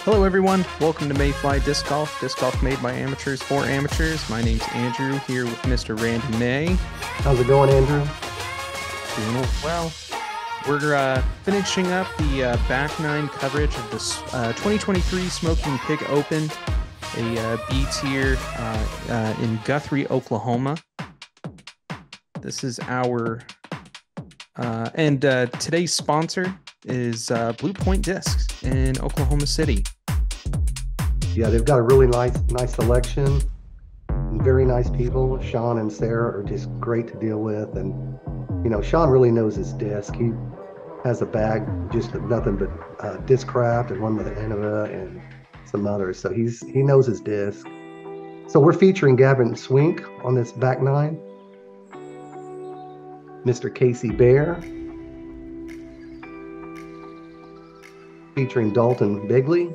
Hello, everyone. Welcome to Mayfly Disc Golf. Disc golf made by amateurs for amateurs. My name's Andrew, here with Mr. Randy May. How's it going, Andrew? Doing well. We're finishing up the back nine coverage of this 2023 Smoking Pig Open, a B tier in Guthrie, Oklahoma. This is our and today's sponsor is Blue Point Discs in Oklahoma City. Yeah, they've got a really nice selection. Very nice people. Sean and Sarah are just great to deal with, and you know, Sean really knows his disc. He has a bag just of nothing but Discraft and one with an Innova and some others. So he knows his disc. So we're featuring Gavin Swink on this back nine. Mr. Casey Bear. Featuring Dalton Bigley.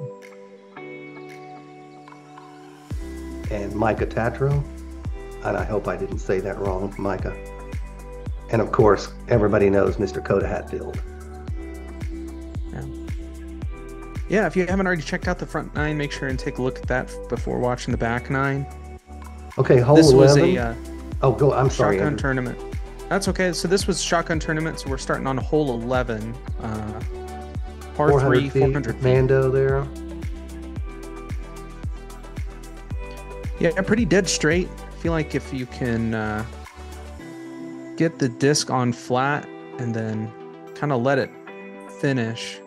And Micah Tatro. And I hope I didn't say that wrong, Micah. And of course, everybody knows Mr. Coda Hatfield. Yeah, if you haven't already checked out the front nine, make sure and take a look at that before watching the back nine. Okay, hole this 11. Was a I'm sorry, shotgun Andrew. tournament. That's okay. So this was shotgun tournament. So we're starting on hole 11, par 3, 400 feet. Commando there. Yeah, pretty dead straight. I feel like if you can get the disc on flat and then kind of let it finish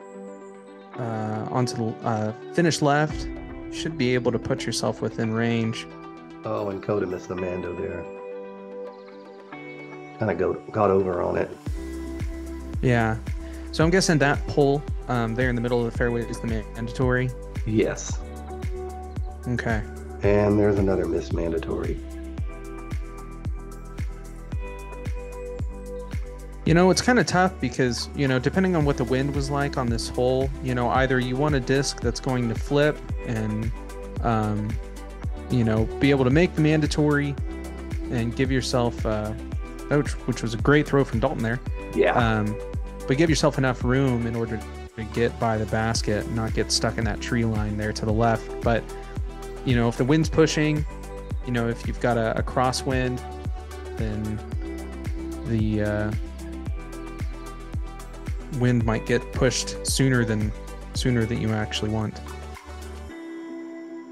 onto the finish left, you should be able to put yourself within range. Oh, and Coda missed the Mando there. Kind of got over on it. Yeah. So I'm guessing that pull there in the middle of the fairway is the mandatory. Yes. Okay. And there's another missed mandatory. You know, it's kind of tough because, you know, depending on what the wind was like on this hole, you know, either you want a disc that's going to flip and, you know, be able to make the mandatory and give yourself, which was a great throw from Dalton there. Yeah. But give yourself enough room in order to get by the basket and not get stuck in that tree line there to the left. But, you know, if the wind's pushing, you know, if you've got a crosswind, then the wind might get pushed sooner than you actually want.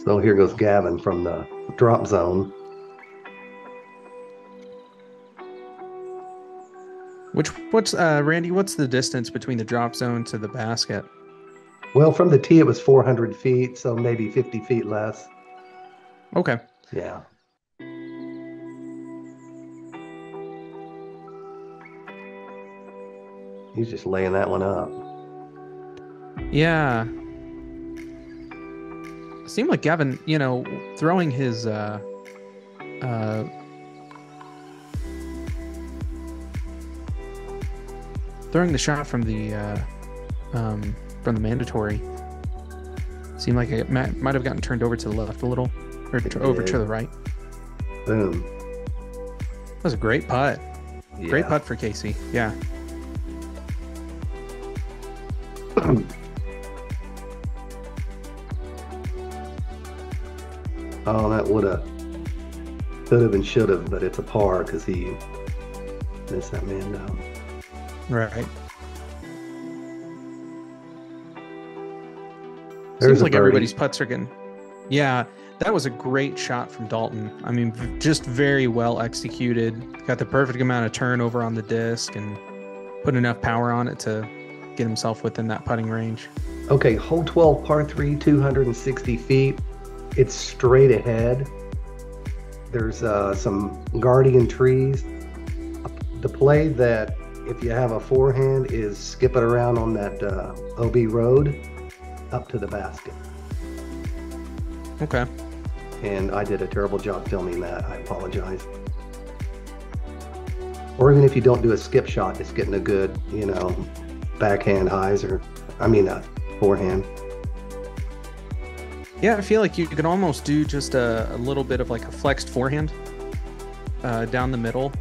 So here goes Gavin from the drop zone. What's Randy, what's the distance between the drop zone to the basket? Well, from the tee it was 400 feet, so maybe 50 feet less. Okay. Yeah. He's just laying that one up. Yeah. It seemed like Gavin, you know, throwing his throwing the shot from the mandatory seemed like it might have gotten turned over to the left a little, or over to the right. Boom. That was a great putt. Yeah. Great putt for Casey. Yeah. Oh, that could have and should have, but it's a par because he missed that man down. Right. There's Seems like a birdie. everybody's putts are getting. Yeah, that was a great shot from Dalton. I mean, just very well executed. Got the perfect amount of turnover on the disc and put enough power on it to get himself within that putting range. Okay, hole 12, par 3, 260 feet. It's straight ahead. There's some guardian trees. The play that, if you have a forehand, is skip it around on that OB road up to the basket. Okay. And I did a terrible job filming that. I apologize. Or even if you don't do a skip shot, just getting a good, you know, backhand highs forehand. Yeah, I feel like you could almost do just a little bit of like a flexed forehand down the middle.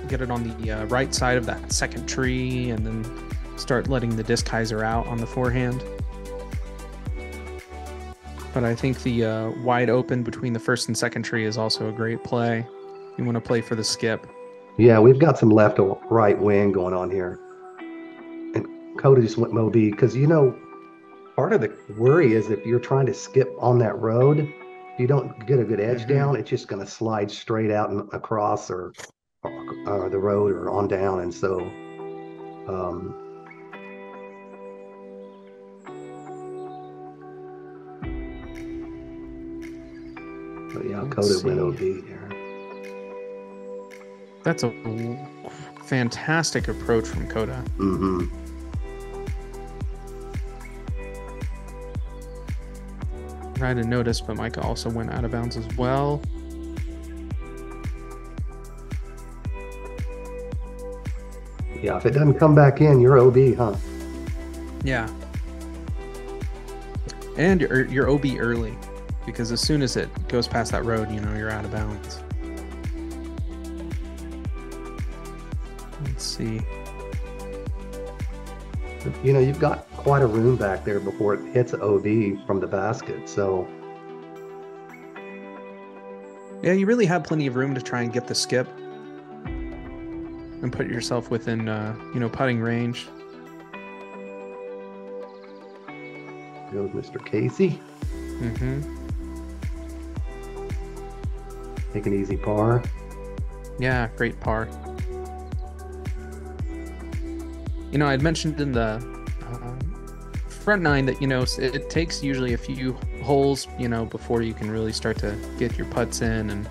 Get it on the right side of that second tree and then start letting the disc hyzer out on the forehand. But I think the wide open between the first and second tree is also a great play. You want to play for the skip. Yeah, we've got some left or right wing going on here. And Coda just went Moby because, part of the worry is if you're trying to skip on that road, if you don't get a good edge down, it's just going to slide straight out and across or the road or on down. And so, but yeah, Coda went OB here. That's a fantastic approach from Coda. Mm-hmm. I didn't notice, but Micah also went out of bounds as well. Yeah, if it doesn't come back in, you're OB, huh? Yeah. And you're OB early, because as soon as it goes past that road, you're out of bounds. Let's see. You've got quite a room back there before it hits OB from the basket, so. Yeah, you really have plenty of room to try and get the skip and put yourself within, putting range. Goes Mr. Casey. Mm-hmm. Take an easy par. Yeah, great par. I'd mentioned in the front nine that, it takes usually a few holes, before you can really start to get your putts in and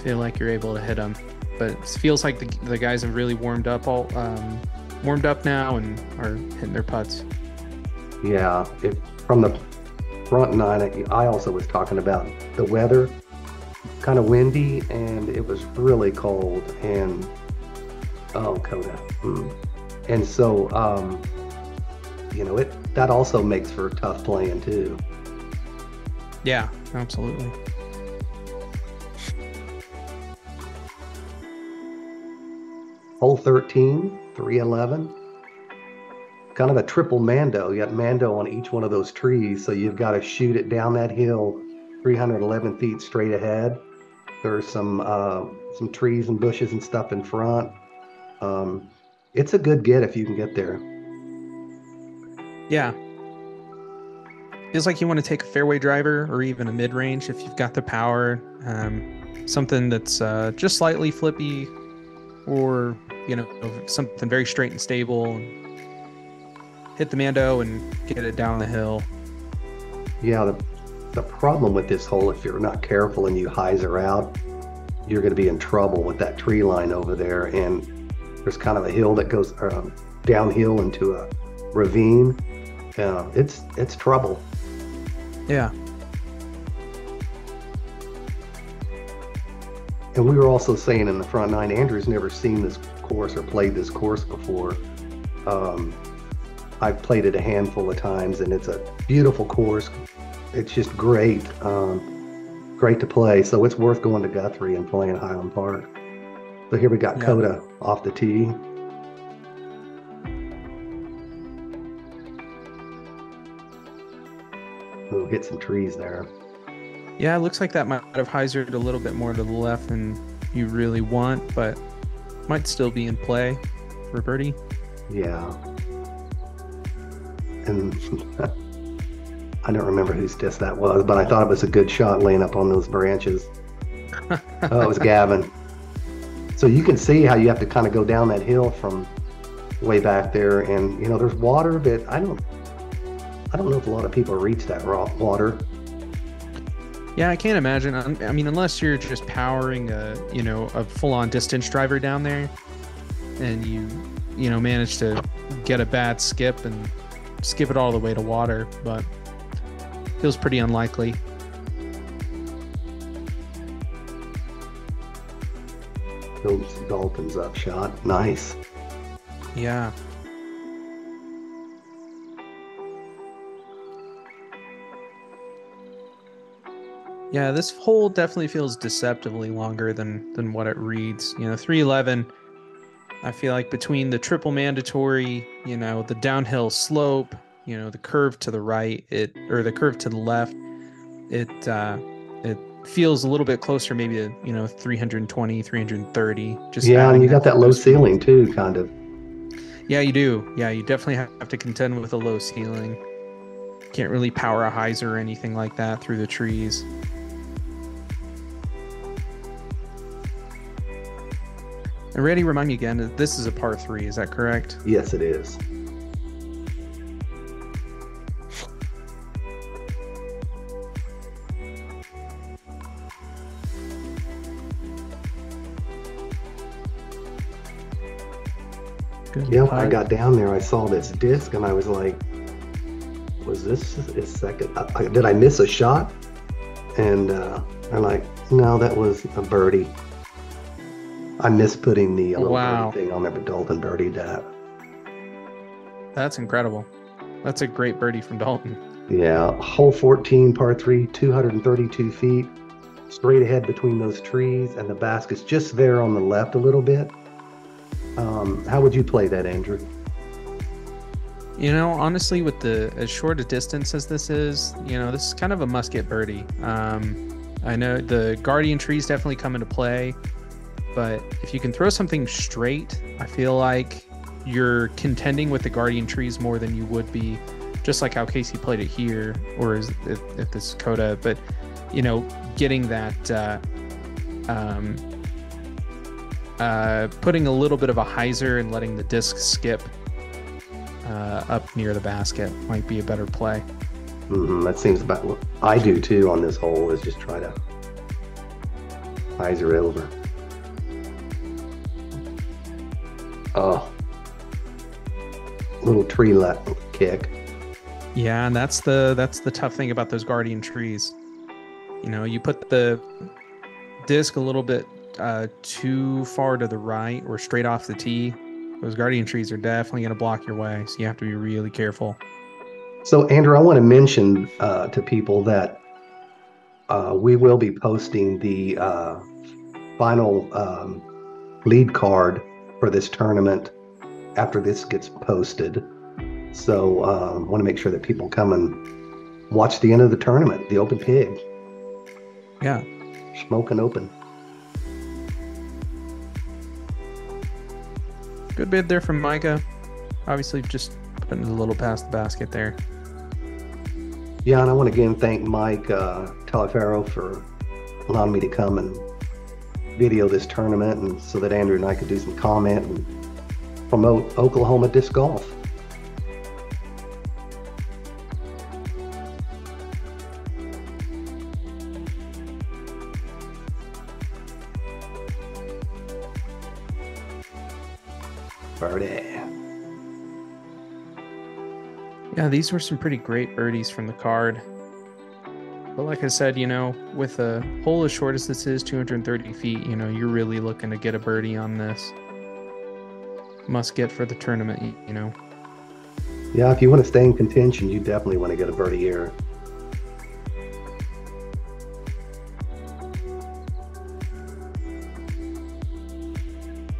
feel like you're able to hit them. But it feels like the guys have really warmed up now and are hitting their putts. Yeah, from the front nine, I also was talking about the weather, kind of windy, and it was really cold. And Coda. And so, that also makes for tough playing too. Yeah, absolutely. Hole 13, 311. Kind of a triple Mando. You got Mando on each one of those trees, so you've got to shoot it down that hill 311 feet straight ahead. There's some trees and bushes and stuff in front. It's a good get if you can get there. Yeah. Feels like you want to take a fairway driver or even a mid-range if you've got the power. Something that's just slightly flippy, or something very straight and stable. Hit the Mando and get it down the hill. Yeah, the problem with this hole, if you're not careful and you hyzer out, you're going to be in trouble with that tree line over there. And there's kind of a hill that goes downhill into a ravine. It's trouble. Yeah. And we were also saying in the front nine, Andrew's never seen this course or played this course before. I've played it a handful of times, and it's a beautiful course. It's just great, great to play. So it's worth going to Guthrie and playing Highland Park. So here we got Coda off the tee. We'll hit some trees there. Yeah, it looks like that might have hyzered a little bit more to the left than you really want, but might still be in play for birdie. Yeah. And I don't remember whose disc that was, but I thought it was a good shot laying up on those branches. Oh, it was Gavin. So you can see how you have to kind of go down that hill from way back there, and there's water, but I don't know if a lot of people reach that raw water. Yeah, I can't imagine. I mean, unless you're just powering a full-on distance driver down there, and you manage to get a bad skip and skip it all the way to water, but feels pretty unlikely. Those Dolphins up shot. Nice. Yeah. Yeah, this hole definitely feels deceptively longer than what it reads. 311 I feel like between the triple mandatory, the downhill slope, the curve to the right, or the curve to the left, it feels a little bit closer maybe to, 320, 330, just Yeah, and adding you got that low those feet. ceiling too, kind of. Yeah, you do. Yeah, you definitely have to contend with a low ceiling. Can't really power a hyzer or anything like that through the trees. And Randy, remind me again, this is a par 3, is that correct? Yes, it is. Good. Yeah, when I got down there, I saw this disc and I was like, was this his second? Did I miss a shot? And I'm like, no, that was a birdie. I missed putting the little Wow. birdie thing on there, but Dalton birdied that. That's incredible. That's a great birdie from Dalton. Yeah, hole 14, par 3, 232 feet, straight ahead between those trees, and the basket's just there on the left a little bit. How would you play that, Andrew? Honestly, with as short a distance as this is kind of a must-get birdie. I know the guardian trees definitely come into play, but if you can throw something straight, I feel like you're contending with the guardian trees more than you would be, just like how Casey played it here, or if this Coda. But getting that, putting a little bit of a hyzer and letting the disc skip up near the basket might be a better play. That seems about what I do too on this hole, is just try to hyzer over. Oh, little tree kick. Yeah, and that's the tough thing about those guardian trees. You put the disc a little bit too far to the right or straight off the tee, those guardian trees are definitely going to block your way, so you have to be really careful. So, Andrew, I want to mention to people that we will be posting the final lead card for this tournament after this gets posted. So I want to make sure that people come and watch the end of the tournament, the Open Pig. Yeah. Smoking open. Good bid there from Micah. Obviously just putting it a little past the basket there. Yeah, and I want to again thank Mike Talaferro for allowing me to come and video this tournament, and so that Andrew and I could do some comment and promote Oklahoma disc golf. Birdie. Yeah, these were some pretty great birdies from the card. But like I said, with a hole as short as this is, 230 feet, you're really looking to get a birdie on this. Must get for the tournament, Yeah, if you want to stay in contention, you definitely want to get a birdie here.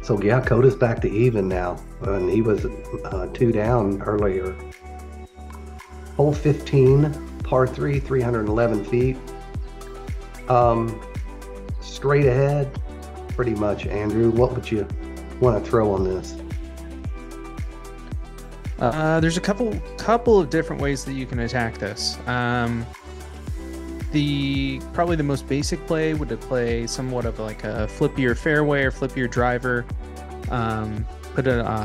So yeah, Coda's back to even now, and he was 2 down earlier. Hole 15, par 3, 311 feet. Straight ahead, pretty much, Andrew. What would you want to throw on this? There's a couple of different ways that you can attack this. Probably the most basic play would play somewhat of like a flip your fairway or flip your driver.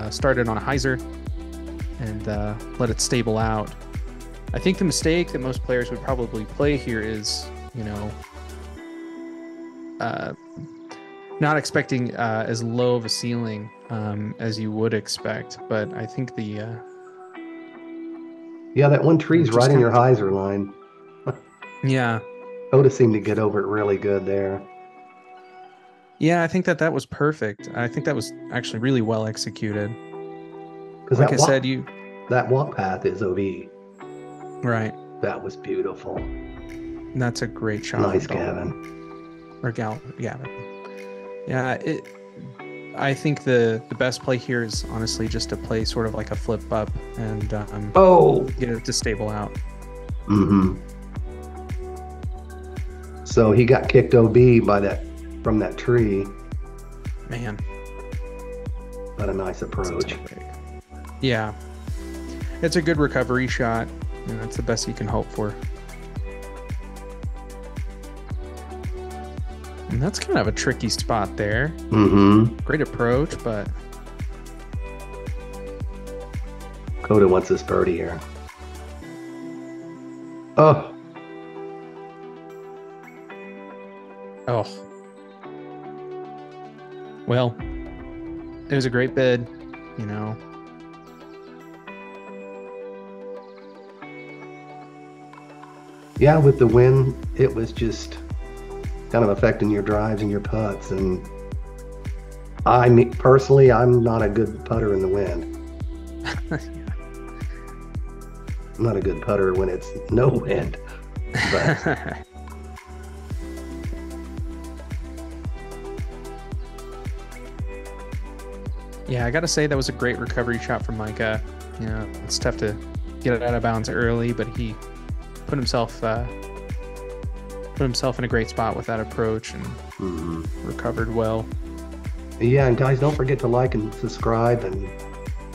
Start it on a hyzer and let it stable out. I think the mistake that most players would probably play here is, not expecting as low of a ceiling as you would expect. But I think yeah, that one tree's right in your hyzer line. Yeah. Coda seemed to get over it really good there. Yeah, I think that was perfect. I think that was actually really well executed. Because like that walk path is OV. Right. That was beautiful. That's a great shot. Nice, Gavin. Gavin. Yeah. I think the best play here is honestly just to play sort of like a flip up and Oh. get it to stable out. Mm-hmm. So he got kicked OB from that tree. Man. But a nice approach. Yeah. It's a good recovery shot. And that's the best you can hope for. And that's kind of a tricky spot there. Mm-hmm. Great approach, but Coda wants this birdie here. Oh. Oh. Well, it was a great bid, you know. Yeah, with the wind, it was just kind of affecting your drives and your putts. And personally, I'm not a good putter in the wind. I'm not a good putter when it's no wind. But yeah, I gotta say that was a great recovery shot from Micah. You know, it's tough to get it out of bounds early, but he put himself in a great spot with that approach and recovered well. Yeah, and guys, don't forget to like and subscribe and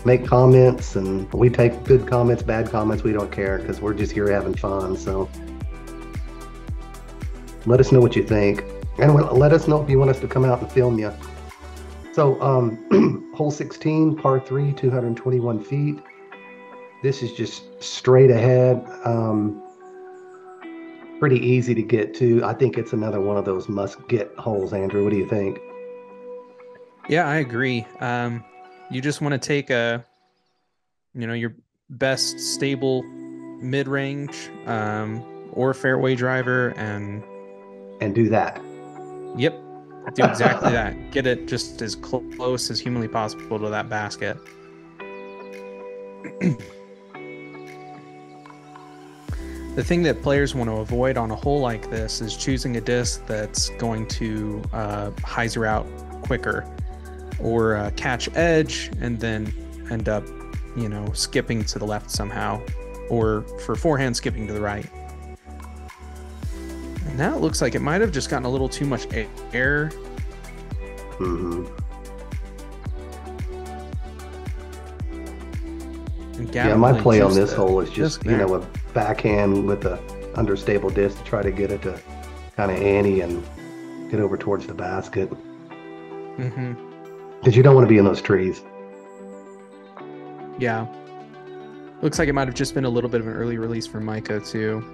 make comments. And we take good comments, bad comments, we don't care, because we're just here having fun. So let us know what you think, and let us know if you want us to come out and film you. So hole 16, par 3, 221 feet. This is just straight ahead. Pretty easy to get to. I think it's another one of those must-get holes. Andrew, what do you think? Yeah, I agree. You just want to take your best stable mid-range or fairway driver and do that. Yep, do exactly that. Get it just as close as humanly possible to that basket. The thing that players want to avoid on a hole like this is choosing a disc that's going to hyzer out quicker or catch edge and then end up, skipping to the left somehow, or for forehand skipping to the right. And now it looks like it might have just gotten a little too much air. Mm-hmm. Yeah, my play on this hole is just, a backhand with a understable disc to try to get it to kind of ante and get over towards the basket. Mm-hmm. Because you don't want to be in those trees. Yeah. Looks like it might have just been a little bit of an early release for Micah, too.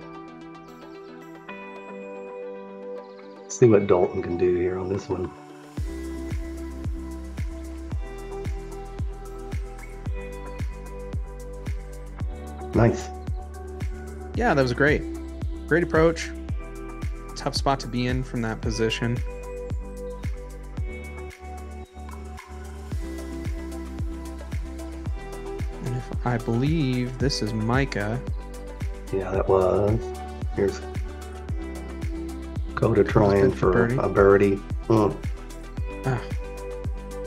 Let's see what Dalton can do here on this one. Nice. Yeah, that was great. Great approach. Tough spot to be in from that position. And if I believe this is Micah. Yeah, that was. Here's Coda trying for a birdie.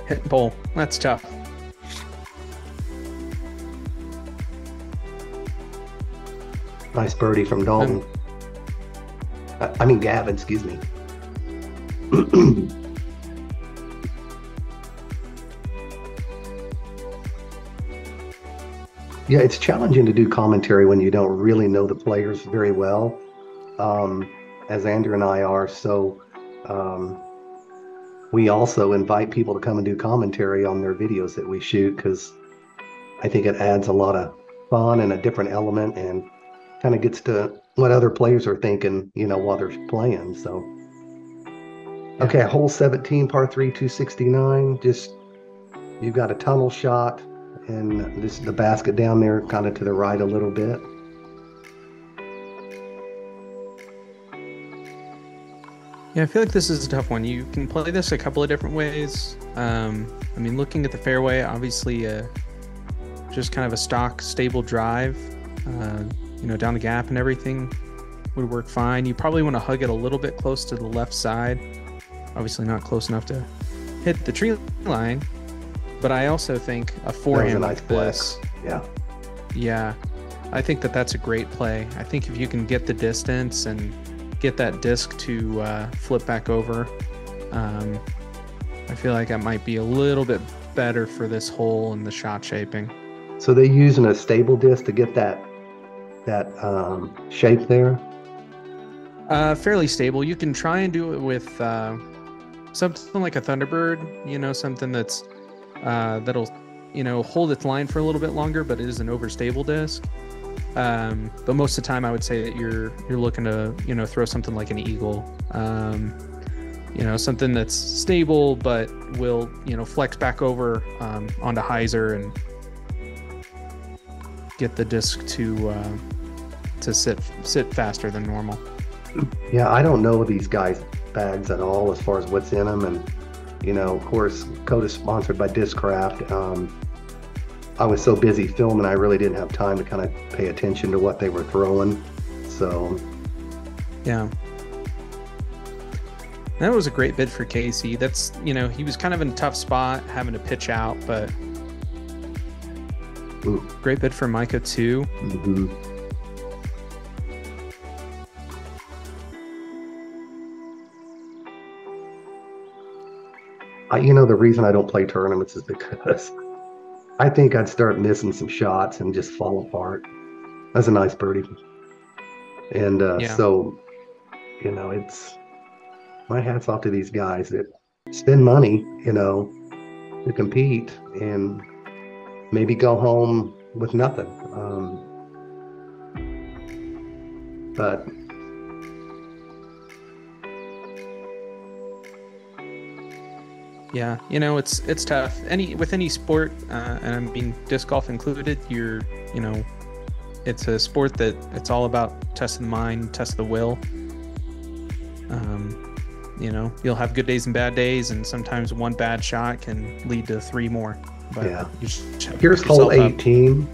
Hit pole. That's tough. Nice birdie from Dalton. I mean Gavin, excuse me. Yeah, it's challenging to do commentary when you don't really know the players very well, as Andrew and I are. So we also invite people to come and do commentary on their videos that we shoot, because I think it adds a lot of fun and a different element, and kind of gets to what other players are thinking, while they're playing. So, okay, hole 17, par 3, 269. Just, you've got a tunnel shot, and this is the basket down there, kind of to the right a little bit. Yeah, I feel like this is a tough one. You can play this a couple of different ways. Looking at the fairway, obviously, just kind of a stock, stable drive. Down the gap and everything would work fine. You probably want to hug it a little bit close to the left side. Obviously not close enough to hit hit the tree line, but I also think a That was a forehand nice like flex. this, Yeah. yeah, I think that that's a great play. I think if you can get the distance and get that disc to flip back over, I feel like that might be a little bit better for this hole and the shot shaping. So they're using a stable disc to get that shape there. Fairly stable. You can try and do it with something like a Thunderbird, something that's that'll, hold its line for a little bit longer, but it is an overstable disc. But most of the time, I would say that you're looking to, throw something like an Eagle, something that's stable but will, flex back over onto hyzer and get the disc to sit faster than normal. Yeah, I don't know these guys' bags at all as far as what's in them, and of course, Coda's sponsored by Discraft. I was so busy filming, I really didn't have time to kind of pay attention to what they were throwing. So, yeah, that was a great bid for Casey. That's, he was kind of in a tough spot, having to pitch out, but ooh. Great bid for Micah too. Mm-hmm. The reason I don't play tournaments is because I think I'd start missing some shots and just fall apart. That's a nice birdie. And Yeah. so, it's my hat's off to these guys that spend money, to compete and maybe go home with nothing. But yeah, it's tough. With any sport, and I mean disc golf included, it's a sport that it's all about testing the mind, test the will. You'll have good days and bad days, and sometimes one bad shot can lead to 3 more. But yeah, here's here's hole 18.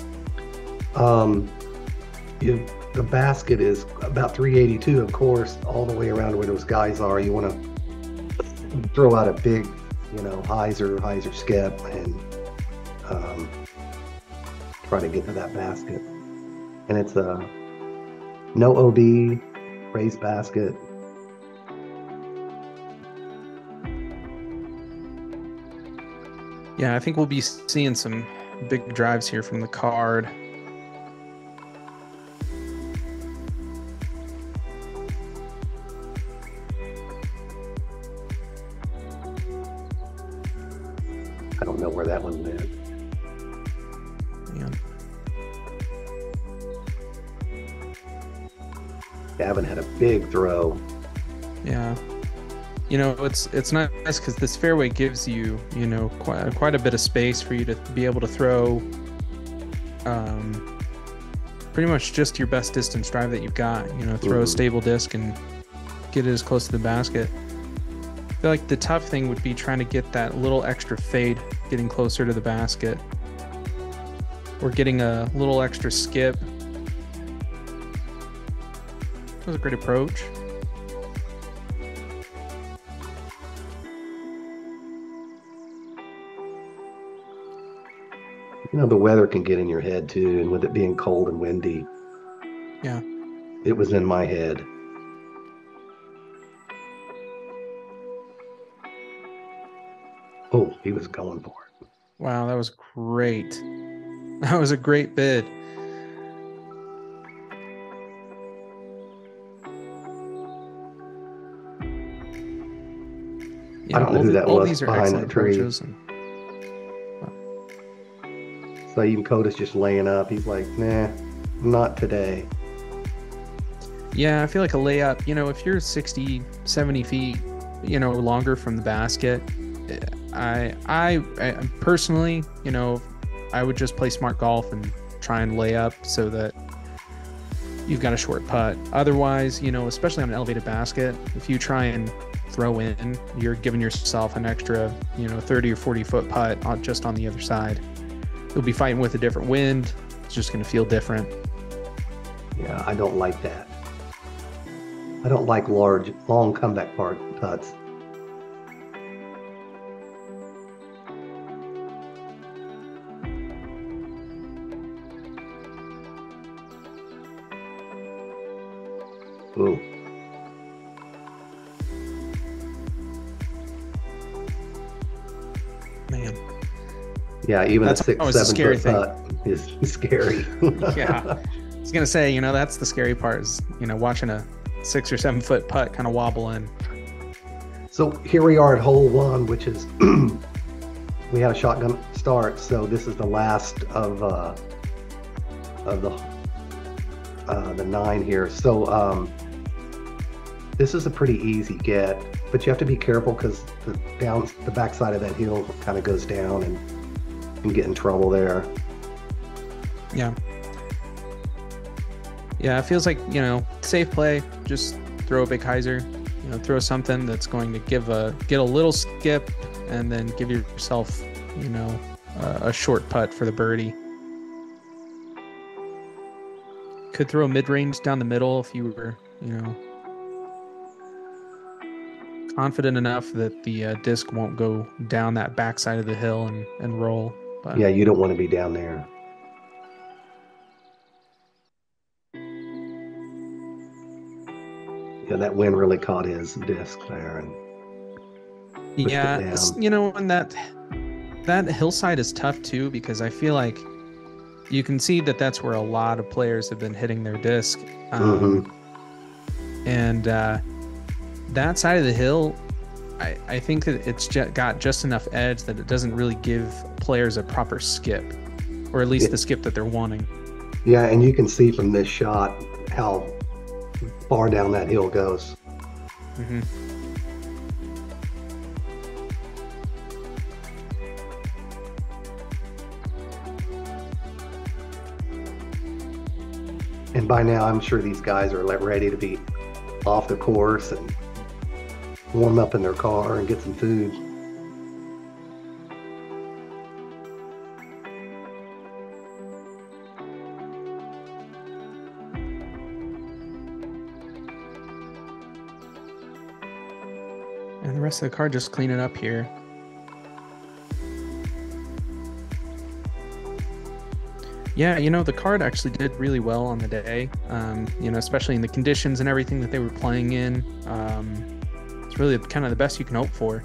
The basket is about 382, of course, all the way around where those guys are. You want to throw out a big, hyzer skip and try to get to that basket. And it's a no OB, raised basket. Yeah, I think we'll be seeing some big drives here from the card. I don't know where that one went. Yeah. Gavin had a big throw. Yeah. It's nice because this fairway gives you, quite a bit of space for you to be able to throw pretty much just your best distance drive that you've got. Throw a stable disc and get it as close to the basket. I feel like the tough thing would be trying to get that little extra fade, getting closer to the basket, or getting a little extra skip. That was a great approach. The weather can get in your head too, and with it being cold and windy. Yeah. It was in my head. Oh, he was going for it. Wow, that was great. That was a great bid. I don't know who that was behind that tree. So even Coda's just laying up. He's like, nah, not today. Yeah, I feel like a layup, if you're 60, 70 feet, longer from the basket, I personally, I would just play smart golf and try and lay up so that you've got a short putt. Otherwise, especially on an elevated basket, if you try and throw in, you're giving yourself an extra, 30 or 40 foot putt just on the other side. You'll be fighting with a different wind. It's just going to feel different. Yeah, I don't like that. I don't like long comeback putts. Ooh. Man. Yeah, even That's a 6, always a 7 scary foot thing. putt is scary. Yeah. I was gonna say, that's the scary part is, watching a 6 or 7 foot putt kind of wobble in. So here we are at hole 1, which is we had a shotgun start, so this is the last of the 9 here. So this is a pretty easy get, but you have to be careful because the backside of that hill kind of goes down and get in trouble there. Yeah. Yeah, it feels like, safe play. Just throw a big hyzer, throw something that's going to get a little skip and then give yourself, a short putt for the birdie. Could throw mid-range down the middle if you were, confident enough that the disc won't go down that backside of the hill and roll. But Yeah, you don't want to be down there. Yeah, that wind really caught his disc there and pushed it down. And that hillside is tough too, because I feel like you can see that that's where a lot of players have been hitting their disc. And that side of the hill, I think that it's got just enough edge that it doesn't really give players a proper skip, or at least the skip that they're wanting. Yeah, and you can see from this shot how far down that hill goes. Mm-hmm. And by now, I'm sure these guys are ready to be off the course and warm up in their car and get some food. And the rest of the car just clean it up here. Yeah, the card actually did really well on the day, especially in the conditions and everything that they were playing in. It's really kind of the best you can hope for.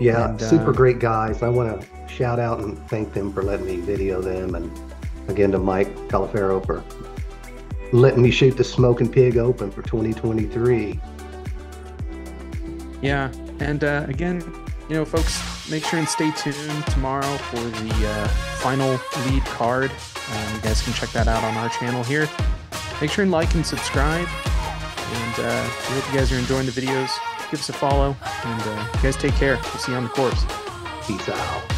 Yeah, and, super great guys. I want to shout out and thank them for letting me video them. And again, to Mike Talafero for letting me shoot the Smoking Pig Open for 2023. Yeah, and again, folks, make sure and stay tuned tomorrow for the final lead card. You guys can check that out on our channel here. Make sure and like and subscribe. And we hope you guys are enjoying the videos. Give us a follow. And you guys take care. We'll see you on the course. Peace out.